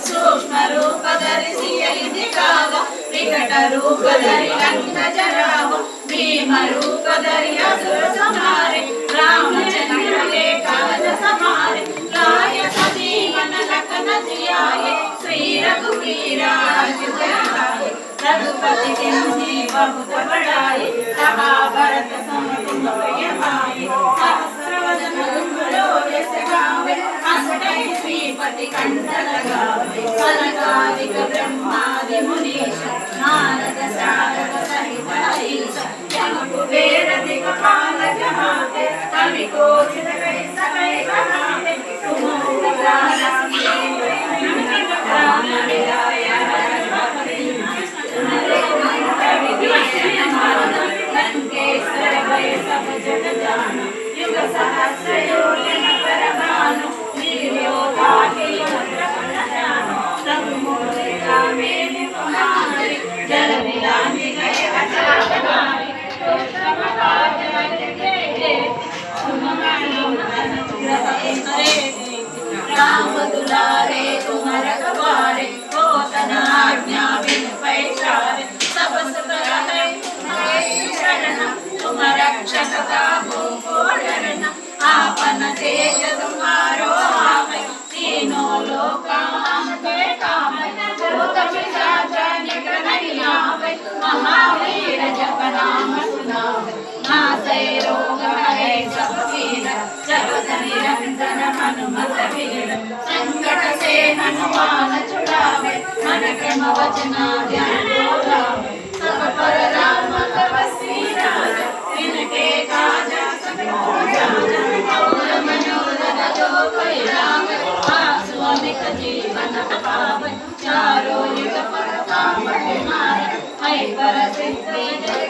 सूक्ष्म रूप धरिसी विकट रूप धरि लंक जराहो भीम रूप धरि असुर संहारे रामचंद्र के काज सवारे लाय सजीवन लखन जियाए श्री रघुवीर रघुपति किन्हीं बहुत बड़ाई कहा भरत सम तुम प्रिय भाई सहस्रवदन तुम यश गावे हंसते श्रीपति कंठ लगावे सनकादिक ब्रह्मादि मुनीश नारद सारद सहित ईश यम कुबेर दिक्पाल जहाते कवि कोकिल कहि सकै कहाते तुम उपकार राम मिलाय लंकेश्वर भय सब जग जान युग सहस्र योजन पर भानु वीर्योधा के मंत्र ज्ञान सब मोहिका में कुमारी जल मिलाने गए अचल कुमारी तो सब काज लगे तुम मानो मन ग्रह राम दुलारे तुम रखवारे हो तना आज्ञा बिन पैसारे सब सुख रहे तुम्हारे शरण तुम रक्षक काहू को डरना आपन तेज तुम्हारो आवे तीनों लोक हमके कावे भूत पिशाच निकट नहीं आवे महावीर जप नाम सुनावे नासै रोग हरै सब पीर जगत निरंजन हनुमत वीर संकट से हनुमान छुड़ावे मन क्रम वचना ध्यान बोलावे सब पर राम तपस्वी राज इनके काज सब हो जाना और मनोरथ जो कोई लावे आसु अमित जीवन पावे चारों युग पर काम तुम्हारे है पर सिद्धि जय